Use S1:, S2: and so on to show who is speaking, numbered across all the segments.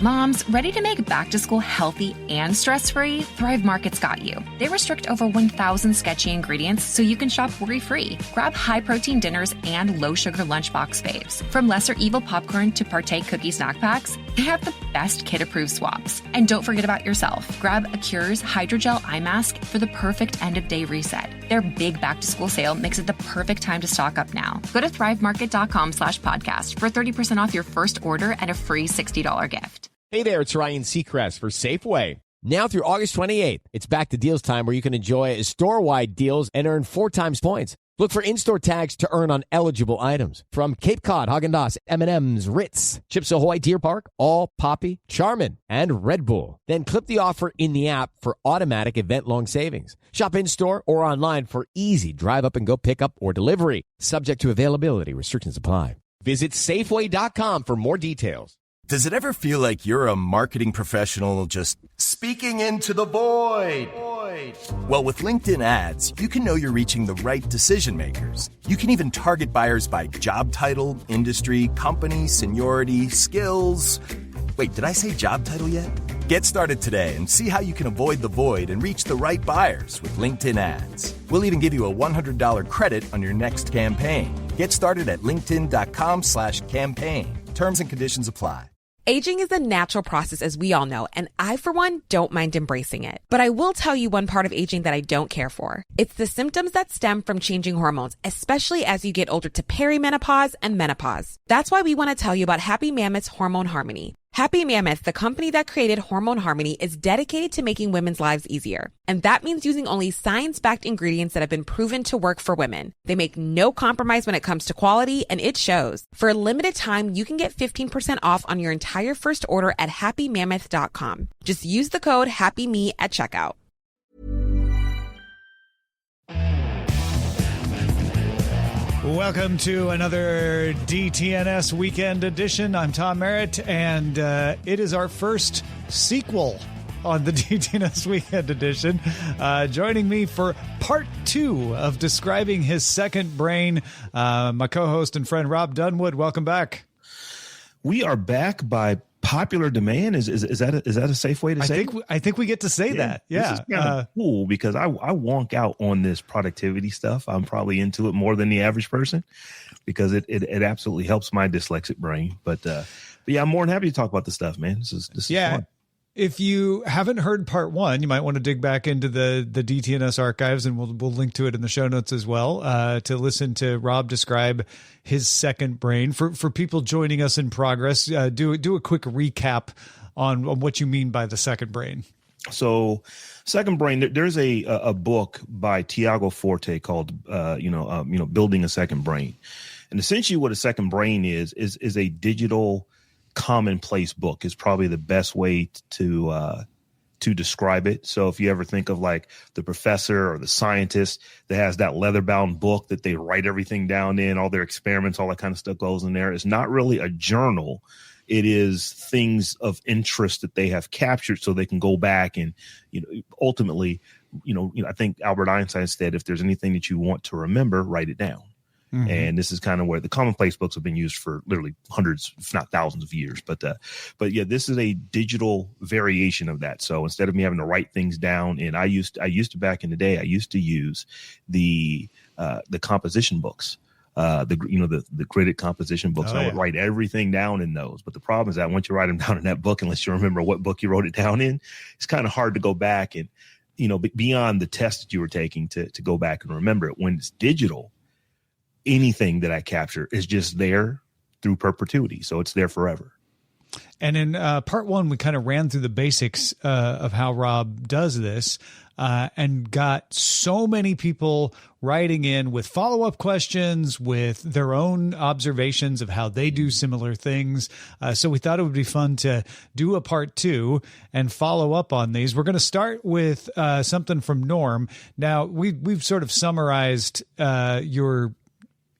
S1: Moms, ready to make back to school healthy and stress-free? Thrive Market's got you. They restrict over 1,000 sketchy ingredients so you can shop worry-free. Grab high-protein dinners and low-sugar lunchbox faves. From Lesser Evil popcorn to Partake cookie snack packs, they have the best kid-approved swaps. And don't forget about yourself. Grab a Cure's Hydrogel Eye Mask for the perfect end-of-day reset. Their big back-to-school sale makes it the perfect time to stock up now. Go to thrivemarket.com/podcast for 30% off your first order and a free $60 gift.
S2: Hey there, it's Ryan Seacrest for Safeway. Now through August 28th, it's back to deals time where you can enjoy store-wide deals and earn 4 times points. Look for in-store tags to earn on eligible items. From Cape Cod, Haagen-Dazs, M&M's, Ritz, Chips Ahoy, Deer Park, All, Poppy, Charmin, and Red Bull. Then clip the offer in the app for automatic event-long savings. Shop in-store or online for easy drive-up-and-go pickup or delivery. Subject to availability. Restrictions apply. Visit Safeway.com for more details.
S3: Does it ever feel like you're a marketing professional just speaking into the void? Well, with LinkedIn ads, you can know you're reaching the right decision makers. You can even target buyers by job title, industry, company, seniority, skills. Wait, did I say job title yet? Get started today and see how you can avoid the void and reach the right buyers with LinkedIn ads. We'll even give you a $100 credit on your next campaign. Get started at linkedin.com/campaign. Terms and conditions apply.
S4: Aging is a natural process, as we all know, and I, for one, don't mind embracing it. But I will tell you one part of aging that I don't care for. It's the symptoms that stem from changing hormones, especially as you get older to perimenopause and menopause. That's why we want to tell you about Happy Mammoth's Hormone Harmony. Happy Mammoth, the company that created Hormone Harmony, is dedicated to making women's lives easier. And that means using only science-backed ingredients that have been proven to work for women. They make no compromise when it comes to quality, and it shows. For a limited time, you can get 15% off on your entire first order at happymammoth.com. Just use the code HAPPYME at checkout.
S5: Welcome to another DTNS Weekend Edition. I'm Tom Merritt, and it is our first sequel on the DTNS Weekend Edition. Joining me for part 2 of describing his second brain, my co-host and friend Robb Dunewood. Welcome back.
S6: We are back by popular demand. Is that a safe way to say it?
S5: I think we get to say that. Yeah.
S6: This is kind of cool because I wonk out on this productivity stuff. I'm probably into it more than the average person because it absolutely helps my dyslexic brain. But yeah, I'm more than happy to talk about this stuff, man. This is fun.
S5: If you haven't heard part 1, you might want to dig back into the DTNS archives, and we'll link to it in the show notes as well, to listen to Robb describe his second brain. For people joining us in progress, do a quick recap on what you mean by the second brain.
S6: So, second brain, there's a book by Tiago Forte called Building a Second Brain. And essentially what a second brain is a digital commonplace book is probably the best way to describe it. So if you ever think of like the professor or the scientist that has that leather bound book that they write everything down in, all their experiments, all that kind of stuff goes in there. It's not really a journal. It is things of interest that they have captured so they can go back and, ultimately, I think Albert Einstein said, if there's anything that you want to remember, write it down. Mm-hmm. And this is kind of where the commonplace books have been used for literally hundreds, if not thousands of years. But yeah, this is a digital variation of that. So instead of me having to write things down, and I used to back in the day, I used to use the composition books, the gridded composition books. I would write everything down in those. But the problem is that once you write them down in that book, unless you remember what book you wrote it down in, it's kind of hard to go back and, beyond the test that you were taking to go back and remember it. When it's digital, anything that I capture is just there through perpetuity. So it's there forever.
S5: And in part 1, we kind of ran through the basics of how Robb does this and got so many people writing in with follow-up questions, with their own observations of how they do similar things. So we thought it would be fun to do a part 2 and follow up on these. We're going to start with something from Norm. Now, we've sort of summarized your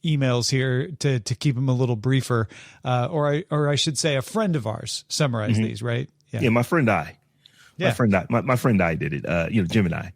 S5: emails here to keep them a little briefer, or I should say a friend of ours summarized these, right?
S6: Yeah, my friend
S5: Yeah.
S6: My friend I did it. Gemini.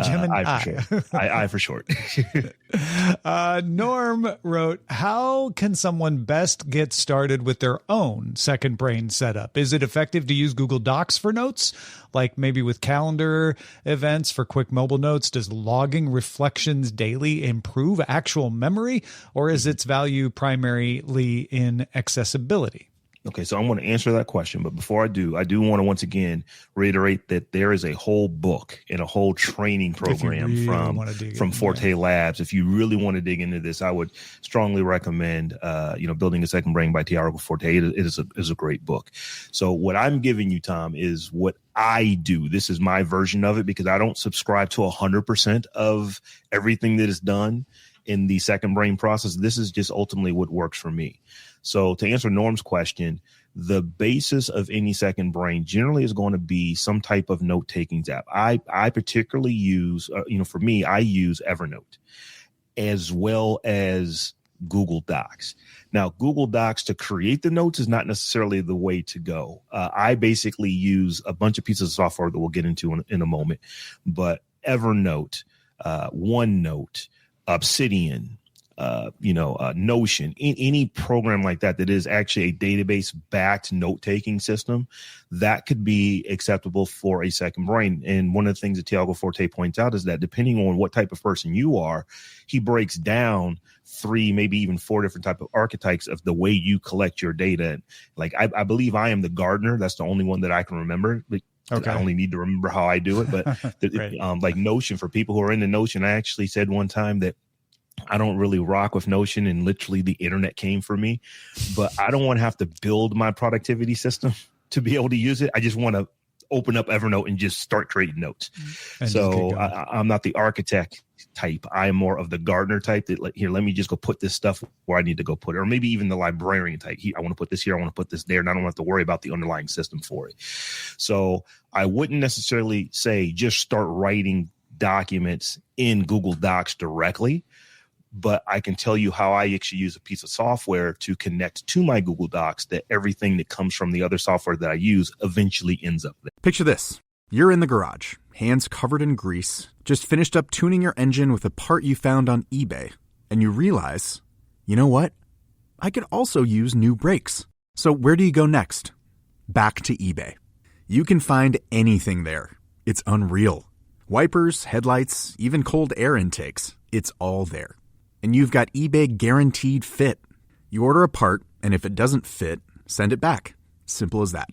S5: Gemini.
S6: I for short. I for short.
S5: Norm wrote, how can someone best get started with their own second brain setup? Is it effective to use Google Docs for notes, like maybe with calendar events for quick mobile notes? Does logging reflections daily improve actual memory, or is its value primarily in accessibility?
S6: Okay, so I'm going to answer that question. But before I do want to once again reiterate that there is a whole book and a whole training program really from Forte Labs. If you really want to dig into this, I would strongly recommend, Building a Second Brain by Tiago Forte. It is a great book. So what I'm giving you, Tom, is what I do. This is my version of it because I don't subscribe to 100% of everything that is done in the second brain process. This is just ultimately what works for me. So to answer Norm's question, the basis of any second brain generally is going to be some type of note-taking app. I particularly use, for me, I use Evernote as well as Google Docs. Now, Google Docs to create the notes is not necessarily the way to go. I basically use a bunch of pieces of software that we'll get into in a moment, but Evernote, OneNote, Obsidian, Notion, any program like that is actually a database-backed note-taking system that could be acceptable for a second brain. And one of the things that Tiago Forte points out is that depending on what type of person you are, he breaks down 3, maybe even 4 different type of archetypes of the way you collect your data. Like I believe I am the gardener. That's the only one that I can remember. Okay. I only need to remember how I do it, but right. Like Notion, for people who are into Notion, I actually said one time that I don't really rock with Notion and literally the internet came for me, but I don't want to have to build my productivity system to be able to use it. I just want to open up Evernote and just start creating notes. And so I'm not the architect type. I'm more of the gardener type that let me just go put this stuff where I need to go put it. Or maybe even the librarian type. I want to put this here. I want to put this there. And I don't have to worry about the underlying system for it. So I wouldn't necessarily say just start writing documents in Google Docs directly, but I can tell you how I actually use a piece of software to connect to my Google Docs that everything that comes from the other software that I use eventually ends up there.
S7: Picture this. You're in the garage, hands covered in grease, just finished up tuning your engine with a part you found on eBay, and you realize, you know what? I could also use new brakes. So where do you go next? Back to eBay. You can find anything there. It's unreal. Wipers, headlights, even cold air intakes. It's all there. And you've got eBay Guaranteed Fit. You order a part, and if it doesn't fit, send it back. Simple as that.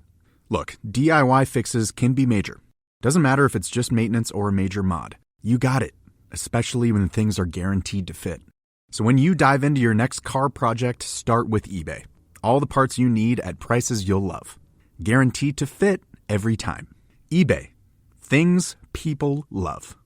S7: Look, DIY fixes can be major. Doesn't matter if it's just maintenance or a major mod. You got it, especially when things are guaranteed to fit. So when you dive into your next car project, start with eBay. All the parts you need at prices you'll love. Guaranteed to fit every time. eBay. Things people love.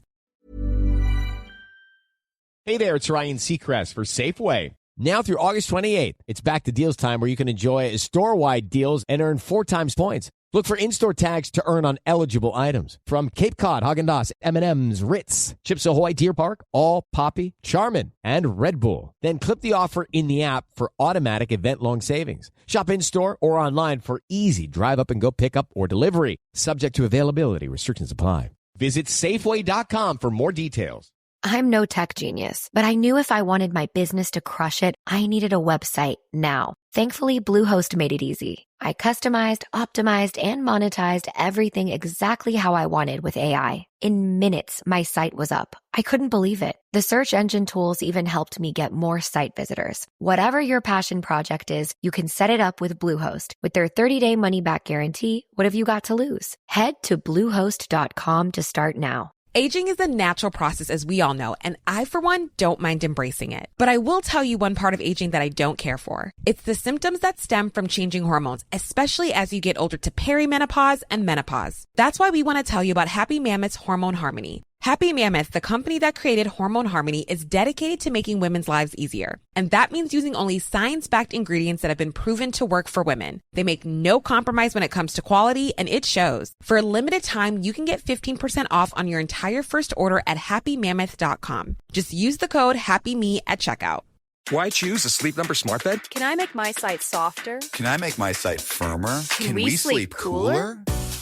S2: Hey there, it's Ryan Seacrest for Safeway. Now through August 28th, it's back to deals time where you can enjoy store-wide deals and earn 4 times points. Look for in-store tags to earn on eligible items. From Cape Cod, Haagen-Dazs, M&M's, Ritz, Chips Ahoy, Deer Park, All, Poppy, Charmin, and Red Bull. Then clip the offer in the app for automatic event-long savings. Shop in-store or online for easy drive-up-and-go pickup or delivery. Subject to availability. Restrictions apply. Visit Safeway.com for more details.
S8: I'm no tech genius, but I knew if I wanted my business to crush it, I needed a website now. Thankfully, Bluehost made it easy. I customized, optimized, and monetized everything exactly how I wanted with AI. In minutes, my site was up. I couldn't believe it. The search engine tools even helped me get more site visitors. Whatever your passion project is, you can set it up with Bluehost. With their 30-day money-back guarantee, what have you got to lose? Head to Bluehost.com to start now.
S4: Aging is a natural process, as we all know, and I, for one, don't mind embracing it. But I will tell you one part of aging that I don't care for. It's the symptoms that stem from changing hormones, especially as you get older to perimenopause and menopause. That's why we want to tell you about Happy Mammoth's Hormone Harmony. Happy Mammoth, the company that created Hormone Harmony, is dedicated to making women's lives easier. And that means using only science-backed ingredients that have been proven to work for women. They make no compromise when it comes to quality, and it shows. For a limited time, you can get 15% off on your entire first order at happymammoth.com. Just use the code HAPPYME at checkout.
S9: Why choose a Sleep Number smart bed?
S10: Can I make my site softer?
S9: Can I make my site firmer?
S10: Can we sleep cooler?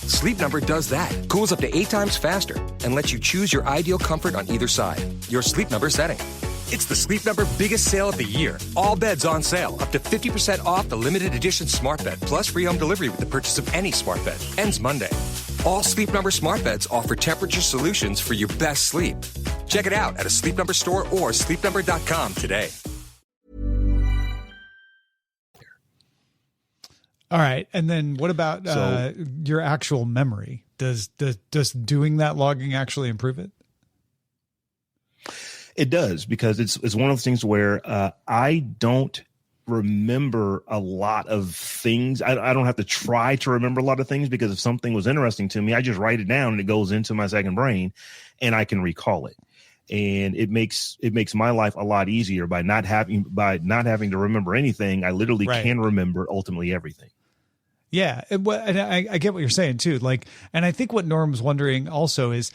S9: Sleep Number does that. Cools up to 8 times faster and lets you choose your ideal comfort on either side. Your Sleep Number setting. It's the Sleep Number biggest sale of the year. All beds on sale. Up to 50% off the limited edition smart bed, plus free home delivery with the purchase of any smart bed. Ends Monday. All Sleep Number smart beds offer temperature solutions for your best sleep. Check it out at a Sleep Number store or sleepnumber.com today.
S5: All right. And then what about your actual memory? Does doing that logging actually improve it?
S6: It does, because it's one of those things where I don't remember a lot of things. I don't have to try to remember a lot of things, because if something was interesting to me, I just write it down and it goes into my second brain and I can recall it. And it makes my life a lot easier by not having to remember anything. I literally can remember ultimately everything.
S5: Yeah. And I get what you're saying too. Like, and I think what Norm's wondering also is,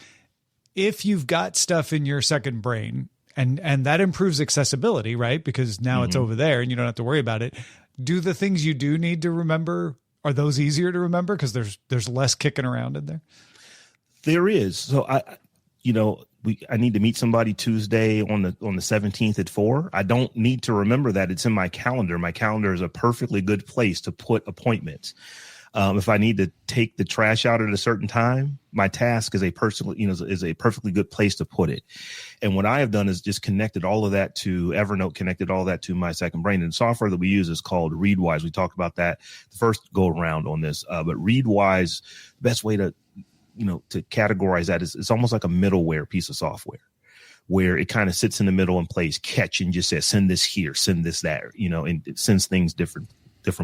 S5: if you've got stuff in your second brain and that improves accessibility, right? Because now it's over there and you don't have to worry about it. Do the things you do need to remember, are those easier to remember because there's less kicking around in there? There
S6: is. So I need to meet somebody Tuesday on the 17th at 4. I don't need to remember that. It's in my calendar. My calendar is a perfectly good place to put appointments. If I need to take the trash out at a certain time, my task is a perfectly good place to put it. And what I have done is just connected all of that to Evernote, connected all that to my second brain. And software that we use is called Readwise. We talked about that the first go around on this, but Readwise, the best way to categorize that is it's almost like a middleware piece of software, where it kind of sits in the middle and plays catch and just says, send this here, send this there, and it sends things different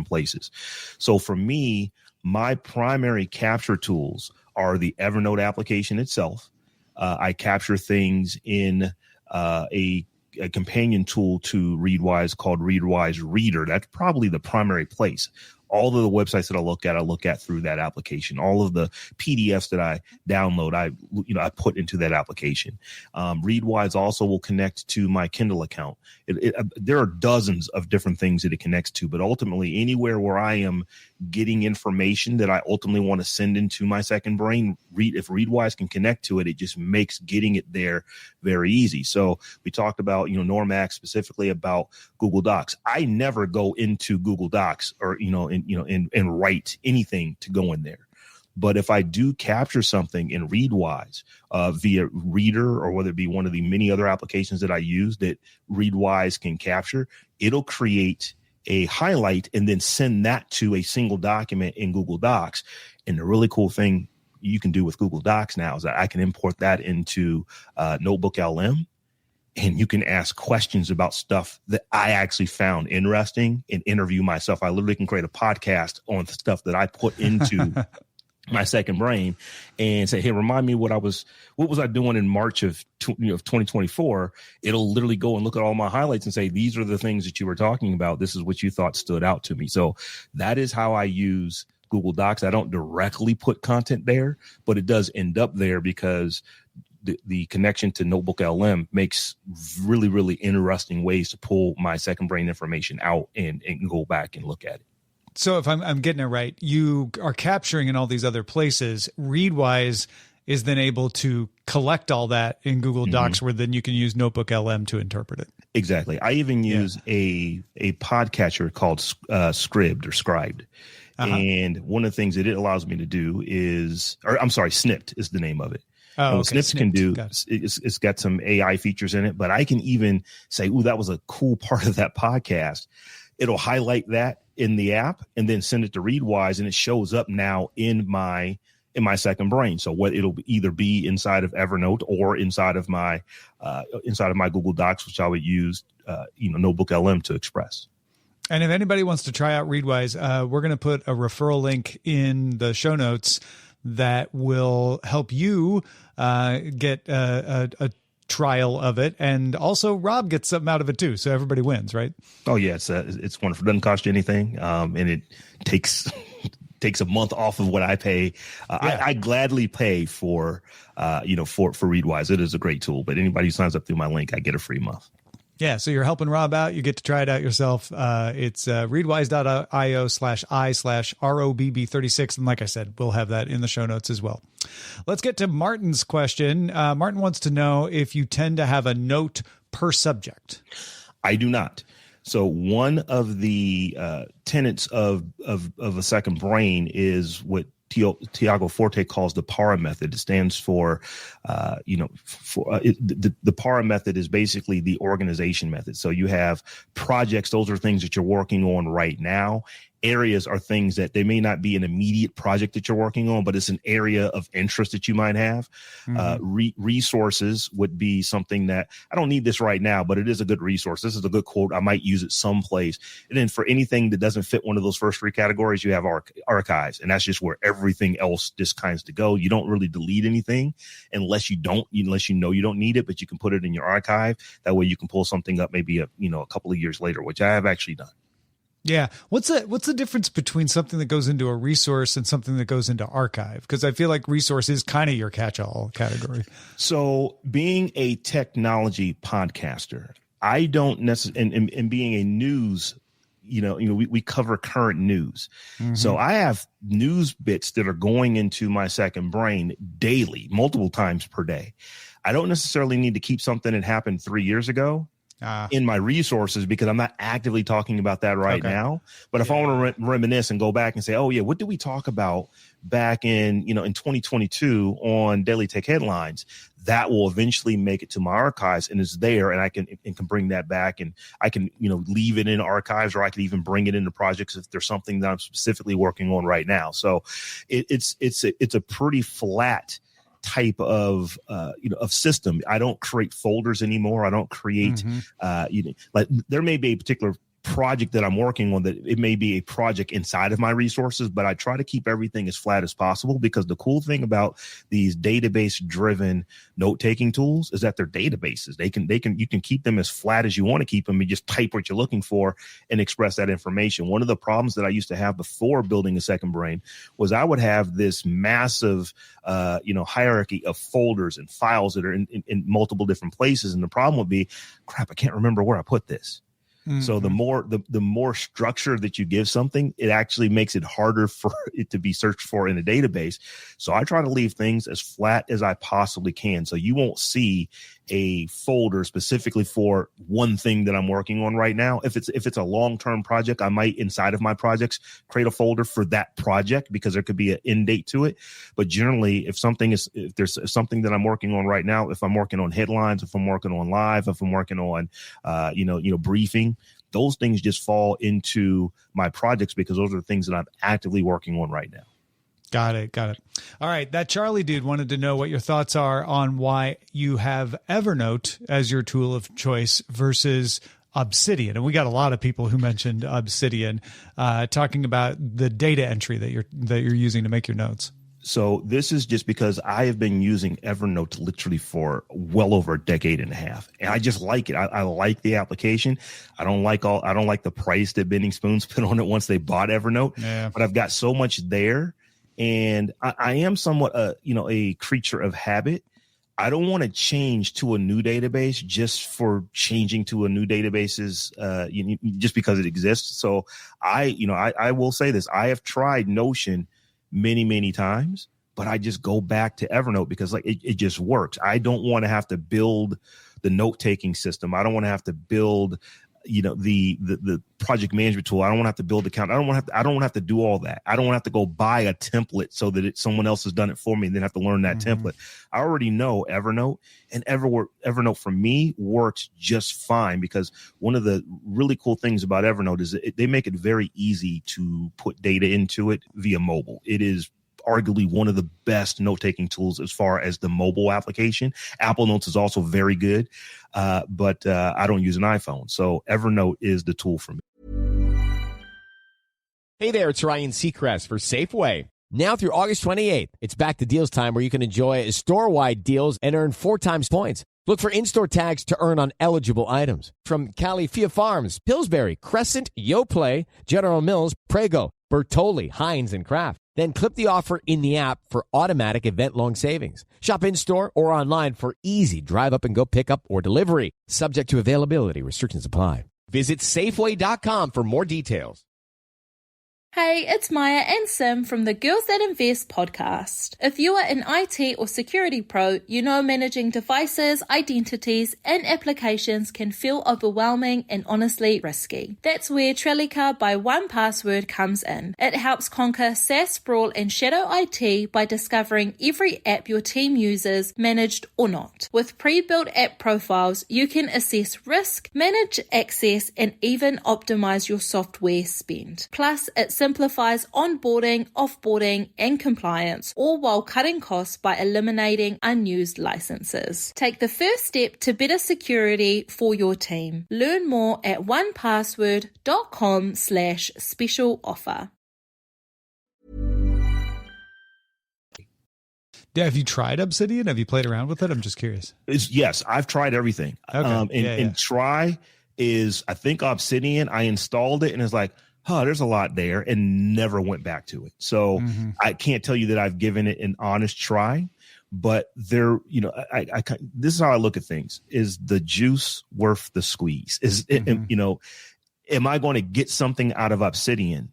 S6: places. So for me, my primary capture tools are the Evernote application itself. I capture things in a companion tool to Readwise called Readwise Reader. That's probably the primary place. All of the websites that I look at through that application. All of the PDFs that I download, I put into that application. Readwise also will connect to my Kindle account. There are dozens of different things that it connects to, but ultimately anywhere where I am getting information that I ultimately want to send into my second brain, if Readwise can connect to it, it just makes getting it there very easy. So we talked about, Normax specifically about Google Docs. I never go into Google Docs or, and write anything to go in there. But if I do capture something in Readwise via Reader, or whether it be one of the many other applications that I use that Readwise can capture, it'll create a highlight and then send that to a single document in Google Docs. And the really cool thing you can do with Google Docs now is that I can import that into Notebook LM, and you can ask questions about stuff that I actually found interesting and interview myself. I literally can create a podcast on the stuff that I put into my second brain and say, hey, remind me what was I doing in March of 2024. It'll literally go and look at all my highlights and say, these are the things that you were talking about. This is what you thought stood out to me. So that is how I use Google Docs. I don't directly put content there, but it does end up there because the connection to Notebook LM makes really, really interesting ways to pull my second brain information out and go back and look at it.
S5: So if I'm getting it right, you are capturing in all these other places. Readwise is then able to collect all that in Google Docs, where then you can use Notebook LM to interpret it.
S6: Exactly. I even use a podcatcher called Scribd. And one of the things that it allows me to do is, Snipd is the name of it.
S5: Oh,
S6: what Snipd can do, it's got some AI features in it, but I can even say, ooh, that was a cool part of that podcast. It'll highlight that in the app and then send it to Readwise, and it shows up now in my second brain. So what it'll either be inside of Evernote or inside of my Google Docs, which I would use Notebook LM to express.
S5: And if anybody wants to try out Readwise, we're going to put a referral link in the show notes that will help you get a trial of it, and also Rob gets something out of it too, so everybody wins, right?
S6: Oh yeah, it's wonderful. It doesn't cost you anything, and it takes a month off of what I pay. I gladly pay for Readwise. It is a great tool, but anybody who signs up through my link, I get a free month.
S5: Yeah, so you're helping Rob out. You get to try it out yourself. It's readwise.io/I/ROBB36. And like I said, we'll have that in the show notes as well. Let's get to Martin's question. Martin wants to know if you tend to have a note per subject.
S6: I do not. So one of the tenets of a second brain is what Tiago Forte calls the PARA method. It stands for, the PARA method is basically the organization method. So you have projects; those are things that you're working on right now. Areas are things that they may not be an immediate project that you're working on, but it's an area of interest that you might have. Resources would be something that I don't need this right now, but it is a good resource. This is a good quote. I might use it someplace. And then for anything that doesn't fit one of those first three categories, you have archives, and that's just where everything else just kinds to go. You don't really delete anything unless you know you don't need it, but you can put it in your archive. That way you can pull something up maybe a couple of years later, which I have actually done.
S5: Yeah. What's the difference between something that goes into a resource and something that goes into archive? Because I feel like resource is kind of your catch-all category.
S6: So being a technology podcaster, I don't necessarily, and being a news, we cover current news. So I have news bits that are going into my second brain daily, multiple times per day. I don't necessarily need to keep something that happened 3 years ago in my resources because I'm not actively talking about that right now. But if I want to reminisce and go back and say, oh yeah, what did we talk about back in 2022 on Daily Tech Headlines? That will eventually make it to my archives and is there, and I can bring that back, and I can leave it in archives, or I can even bring it into projects if there's something that I'm specifically working on right now. So it's a pretty flat type of system. I don't create folders anymore. I don't create like there may be a particular project that I'm working on that it may be a project inside of my resources, but I try to keep everything as flat as possible, because the cool thing about these database driven note-taking tools is that they're databases. You can keep them as flat as you want to keep them and just type what you're looking for and express that information. One of the problems that I used to have before building a second brain was I would have this massive hierarchy of folders and files that are in multiple different places. And the problem would be, crap, I can't remember where I put this. So the more structure that you give something, it actually makes it harder for it to be searched for in a database. So I try to leave things as flat as I possibly can. So you won't see a folder specifically for one thing that I'm working on right now. If it's a long-term project, I might, inside of my projects, create a folder for that project because there could be an end date to it. But generally, if there's something that I'm working on right now, if I'm working on headlines, if I'm working on live, if I'm working on briefing, those things just fall into my projects because those are the things that I'm actively working on right now.
S5: Got it. All right. That Charlie dude wanted to know what your thoughts are on why you have Evernote as your tool of choice versus Obsidian. And we got a lot of people who mentioned Obsidian, talking about the data entry that you're using to make your notes.
S6: So this is just because I have been using Evernote literally for well over a decade and a half, and I just like it. I like the application. I don't like the price that Bending Spoons put on it once they bought Evernote, but I've got so much there. And I am somewhat a creature of habit. I don't want to change to a new database just for changing to a new database's just because it exists. So I will say this. I have tried Notion many times, but I just go back to Evernote because it just works. I don't want to have to build the note-taking system. I don't want to have to build the project management tool. I don't want to have to build account. I don't want to have to do all that. I don't want to have to go buy a template so that someone else has done it for me and then have to learn that template. I already know Evernote, and Evernote for me works just fine because one of the really cool things about Evernote is that they make it very easy to put data into it via mobile. It is arguably one of the best note-taking tools as far as the mobile application. Apple Notes is also very good, but I don't use an iPhone. So Evernote is the tool for me.
S2: Hey there, it's Ryan Seacrest for Safeway. Now through August 28th, it's back to deals time where you can enjoy store-wide deals and earn 4 times points. Look for in-store tags to earn on eligible items. From Califia Farms, Pillsbury, Crescent, Yoplait, General Mills, Prego, Bertolli, Heinz, and Kraft. Then clip the offer in the app for automatic event-long savings. Shop in-store or online for easy drive-up-and-go pickup or delivery. Subject to availability. Restrictions apply. Visit Safeway.com for more details.
S10: Hey, it's Maya and Sim from the Girls That Invest podcast. If you are an IT or security pro, you know managing devices, identities, and applications can feel overwhelming and honestly risky. That's where Trellica by 1Password comes in. It helps conquer SaaS sprawl and shadow IT by discovering every app your team uses, managed or not. With pre-built app profiles, you can assess risk, manage access, and even optimize your software spend. Plus, it simplifies onboarding, offboarding, and compliance, all while cutting costs by eliminating unused licenses. Take the first step to better security for your team. Learn more at onepassword.com/special offer.
S5: Yeah, have you tried Obsidian? Have you played around with it? I'm just curious.
S6: Yes, I've tried everything.
S5: Okay.
S6: And try is, I think Obsidian, I installed it and it's like, there's a lot there, and never went back to it. So I can't tell you that I've given it an honest try, but there, I this is how I look at things. Is the juice worth the squeeze? Am I going to get something out of Obsidian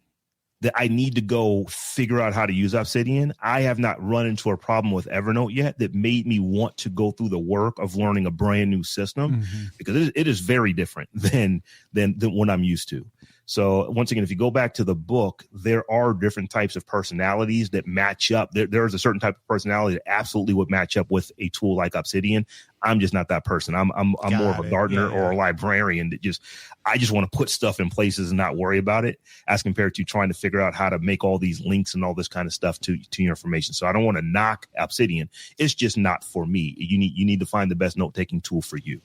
S6: that I need to go figure out how to use Obsidian? I have not run into a problem with Evernote yet that made me want to go through the work of learning a brand new system, because it is very different than what I'm used to. So once again, if you go back to the book, there are different types of personalities that match up. There's a certain type of personality that absolutely would match up with a tool like Obsidian. I'm just not that person. I'm more of a gardener or a librarian that I just want to put stuff in places and not worry about it, as compared to trying to figure out how to make all these links and all this kind of stuff to your information. So I don't want to knock Obsidian. It's just not for me. You need to find the best note-taking tool for you.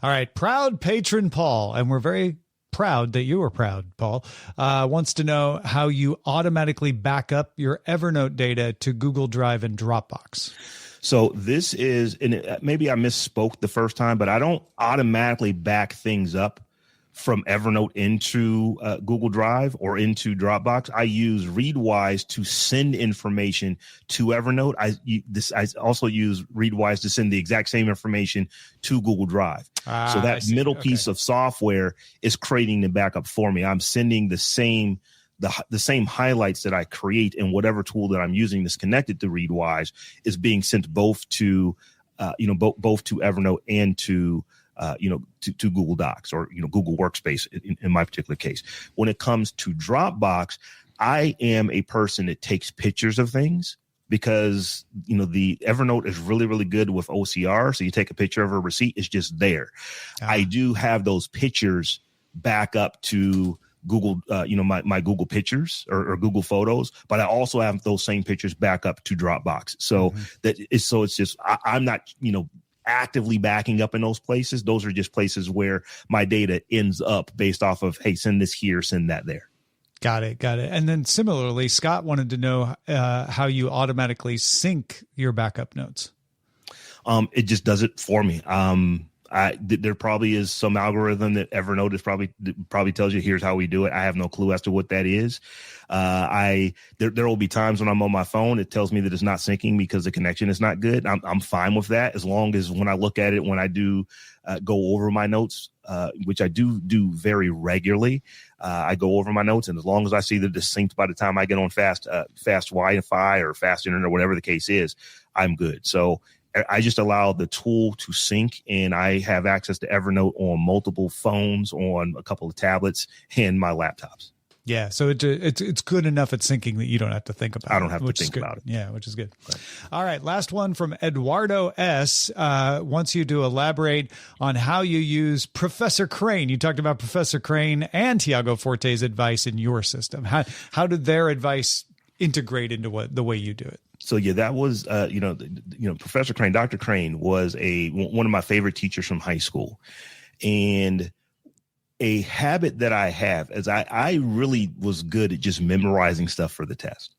S5: All right. Proud patron Paul, and we're very proud that you are proud, Paul, wants to know how you automatically back up your Evernote data to Google Drive and Dropbox.
S6: So this is, and maybe I misspoke the first time, but I don't automatically back things up from Evernote into Google Drive or into Dropbox. I use Readwise to send information to Evernote. I also use Readwise to send the exact same information to Google Drive. So that middle piece of software is creating the backup for me. I'm sending the same highlights that I create in whatever tool that I'm using that's connected to Readwise is being sent both to both to Evernote and to Google Docs or Google Workspace in my particular case. When it comes to Dropbox, I am a person that takes pictures of things, because the Evernote is really, really good with OCR. So you take a picture of a receipt, it's just there. I do have those pictures back up to Google, my Google Pictures or Google Photos, but I also have those same pictures back up to Dropbox. So it's just I'm not actively backing up in those places. Those are just places where my data ends up based off of, hey, send this here, send that there.
S5: Got it. And then similarly, Scott wanted to know how you automatically sync your backup notes.
S6: It just does it for me. There probably is some algorithm that Evernote is probably tells you, here's how we do it. I have no clue as to what that is. There will be times when I'm on my phone, it tells me that it's not syncing because the connection is not good. I'm fine with that, as long as when I look at it, when I do go over my notes, which I do very regularly, I go over my notes, and as long as I see that it's synced by the time I get on fast Wi-Fi or fast internet or whatever the case is, I'm good. So I just allow the tool to sync, and I have access to Evernote on multiple phones, on a couple of tablets, and my laptops.
S5: Yeah, so it's good enough at syncing that you don't have to think about it.
S6: I don't have to think about it.
S5: Yeah, which is good. Right. All right, last one from Eduardo S. Wants you to elaborate on how you use Professor Crane. You talked about Professor Crane and Tiago Forte's advice in your system. How did their advice integrate into the way you do it?
S6: So yeah, that was Professor Crane, Dr. Crane was one of my favorite teachers from high school, and a habit that I have is I really was good at just memorizing stuff for the test.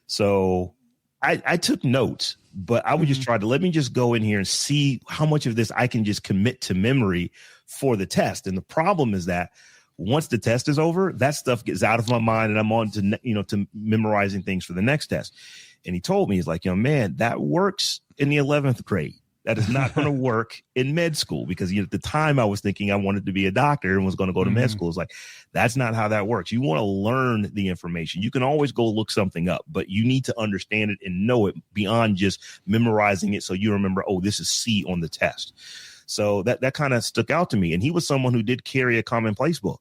S6: So I took notes, but I would just try to let me just go in here and see how much of this I can just commit to memory for the test. And the problem is that Once the test is over, that stuff gets out of my mind and I'm on to, to memorizing things for the next test. And he told me, he's like, young man, that works in the 11th grade. That is not going to work in med school, because at the time I was thinking I wanted to be a doctor and was going to go to med school. It's like, that's not how that works. You want to learn the information. You can always go look something up, but you need to understand it and know it beyond just memorizing it. So you remember, oh, this is C on the test. So that kind of stuck out to me. And he was someone who did carry a commonplace book.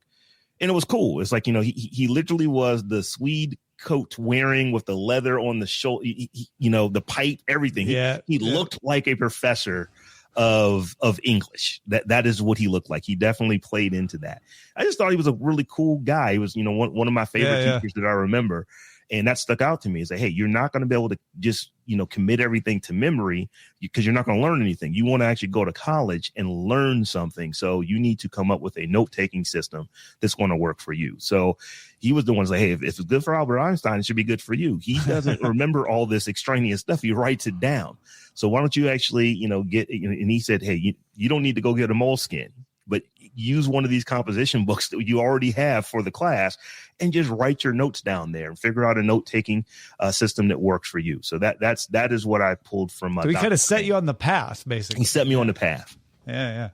S6: And it was cool. It's like, he literally was the Swede coat wearing with the leather on the shoulder, the pipe, everything. He looked like a professor of English. That is what he looked like. He definitely played into that. I just thought he was a really cool guy. He was, one of my favorite teachers that I remember. And that stuck out to me. Is like, hey, you're not going to be able to just, commit everything to memory, because you're not going to learn anything. You want to actually go to college and learn something. So you need to come up with a note-taking system that's going to work for you. So he was the one who's like, hey, if it's good for Albert Einstein, it should be good for you. He doesn't remember all this extraneous stuff. He writes it down. So why don't you actually, get, and he said, hey, you don't need to go get a moleskin, but use one of these composition books that you already have for the class and just write your notes down there and figure out a note-taking system that works for you. So that is what I pulled from.
S5: So he kind of set you on the path, basically.
S6: He set me on the path.
S5: Yeah.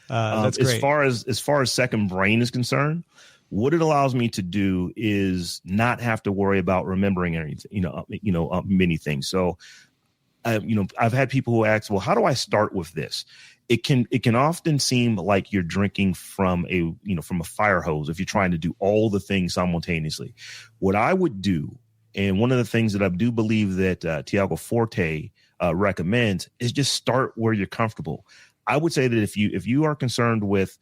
S5: That's great.
S6: As far as Second Brain is concerned, what it allows me to do is not have to worry about remembering anything, many things. So, I've had people who ask, well, how do I start with this? It can often seem like you're drinking from a fire hose if you're trying to do all the things simultaneously. What I would do, and one of the things that I do believe that Tiago Forte recommends, is just start where you're comfortable. I would say that if you are concerned with,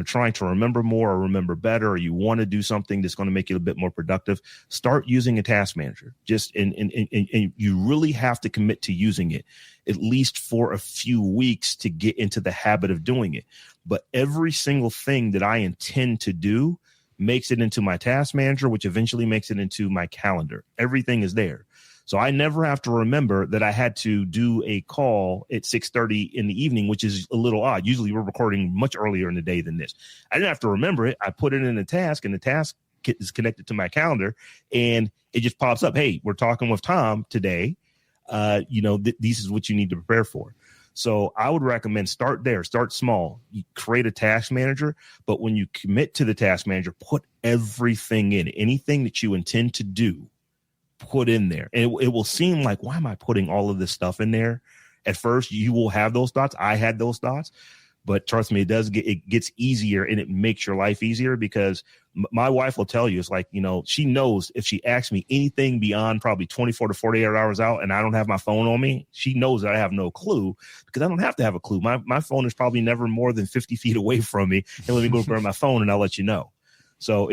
S6: trying to remember more or remember better, or you want to do something that's going to make you a bit more productive, start using a task manager. And you really have to commit to using it at least for a few weeks to get into the habit of doing it. But every single thing that I intend to do makes it into my task manager, which eventually makes it into my calendar. Everything is there. So I never have to remember that I had to do a call at 6:30 in the evening, which is a little odd. Usually we're recording much earlier in the day than this. I didn't have to remember it. I put it in a task, and the task is connected to my calendar, and it just pops up. Hey, we're talking with Tom today. This is what you need to prepare for. So I would recommend start there, start small. You create a task manager, but when you commit to the task manager, put everything in. Anything that you intend to do, put in there. And it will seem like, why am I putting all of this stuff in there? At first, you will have those thoughts. I had those thoughts, but trust me, it gets easier, and it makes your life easier, because my wife will tell you, it's like, she knows if she asks me anything beyond probably 24 to 48 hours out and I don't have my phone on me, she knows that I have no clue, because I don't have to have a clue. My phone is probably never more than 50 feet away from me. And let me go grab my phone and I'll let you know. So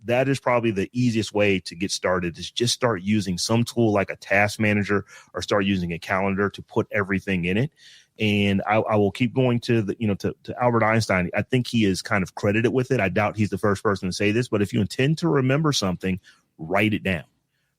S6: that is probably the easiest way to get started, is just start using some tool like a task manager, or start using a calendar to put everything in it. And I will keep going to to Albert Einstein. I think he is kind of credited with it. I doubt he's the first person to say this, but if you intend to remember something, write it down.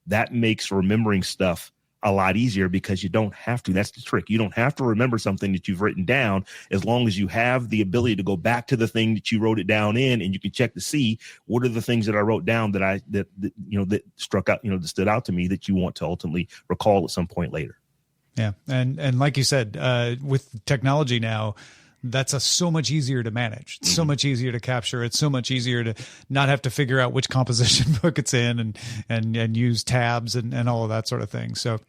S6: That makes remembering stuff a lot easier, because you don't have to. That's the trick. You don't have to remember something that you've written down, as long as you have the ability to go back to the thing that you wrote it down in, and you can check to see what are the things that I wrote down that struck out, that stood out to me, that you want to ultimately recall at some point later.
S5: Yeah. And like you said, with technology now, that's so much easier to manage. It's so much easier to capture. It's so much easier to not have to figure out which composition book it's in and use tabs and all of that sort of thing. So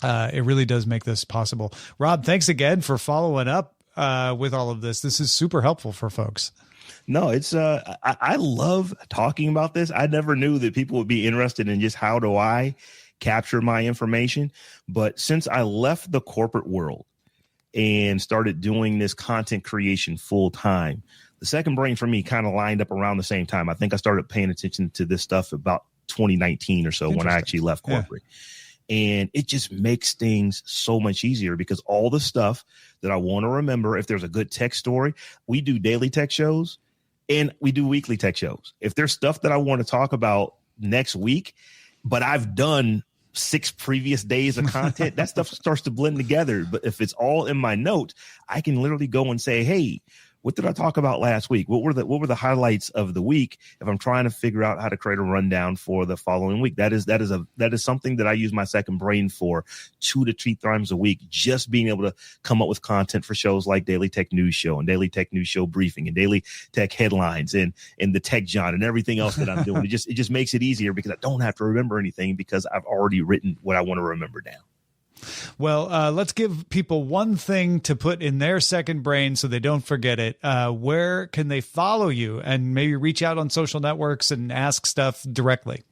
S5: it really does make this possible. Robb, thanks again for following up with all of this. This is super helpful for folks.
S6: No, it's I love talking about this. I never knew that people would be interested in just how do I capture my information. But since I left the corporate world and started doing this content creation full time, the second brain for me kind of lined up around the same time. I think I started paying attention to this stuff about 2019 or so, when I actually left corporate. Yeah. And it just makes things so much easier, because all the stuff that I want to remember, if there's a good tech story, we do daily tech shows and we do weekly tech shows. If there's stuff that I want to talk about next week, but I've done 6 previous days of content, that stuff starts to blend together. But if it's all in my notes, I can literally go and say, hey, what did I talk about last week? What were the highlights of the week? If I'm trying to figure out how to create a rundown for the following week, that is something that I use my second brain for 2 to 3 times a week, just being able to come up with content for shows like Daily Tech News Show and Daily Tech News Show Briefing and Daily Tech Headlines and the Tech John and everything else that I'm doing. It just makes it easier because I don't have to remember anything because I've already written what I want to remember down.
S5: Well, let's give people one thing to put in their second brain so they don't forget it. Where can they follow you and maybe reach out on social networks and ask stuff directly?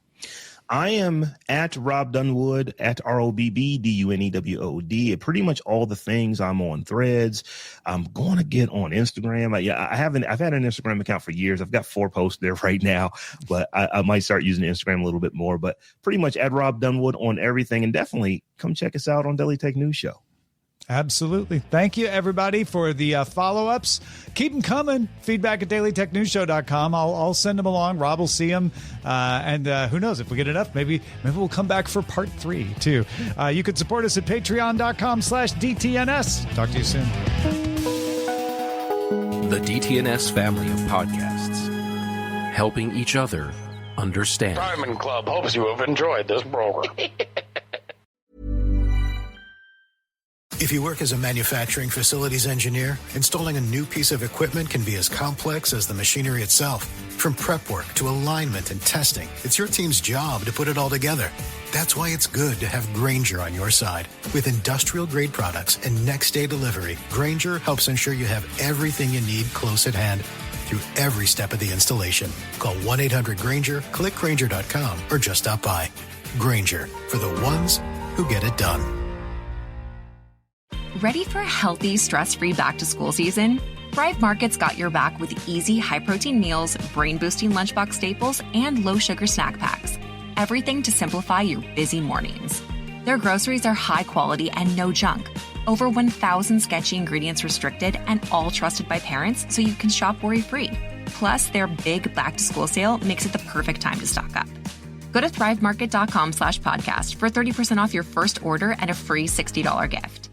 S6: I am at Robb Dunewood, at ROBBDUNEWOOD. Pretty much all the things. I'm on Threads. I'm going to get on Instagram. I've had an Instagram account for years. I've got 4 posts there right now, but I might start using Instagram a little bit more. But pretty much at Robb Dunewood on everything. And definitely come check us out on Daily Tech News Show.
S5: Absolutely. Thank you, everybody, for the follow-ups. Keep them coming. Feedback at dailytechnewsshow.com. I'll send them along. Rob will see them. And who knows, if we get enough, maybe we'll come back for part 3, too. You can support us at patreon.com/DTNS. Talk to you soon.
S11: The DTNS family of podcasts, helping each other understand.
S12: Diamond Club hopes you have enjoyed this program.
S13: If you work as a manufacturing facilities engineer, installing a new piece of equipment can be as complex as the machinery itself. From prep work to alignment and testing, it's your team's job to put it all together. That's why it's good to have Grainger on your side. With industrial-grade products and next-day delivery, Grainger helps ensure you have everything you need close at hand through every step of the installation. Call 1-800-GRAINGER, click Grainger.com, or just stop by. Grainger, for the ones who get it done.
S1: Ready for a healthy, stress-free back-to-school season? Thrive Market's got your back with easy, high-protein meals, brain-boosting lunchbox staples, and low-sugar snack packs. Everything to simplify your busy mornings. Their groceries are high quality and no junk. Over 1,000 sketchy ingredients restricted and all trusted by parents so you can shop worry-free. Plus, their big back-to-school sale makes it the perfect time to stock up. Go to thrivemarket.com/podcast for 30% off your first order and a free $60 gift.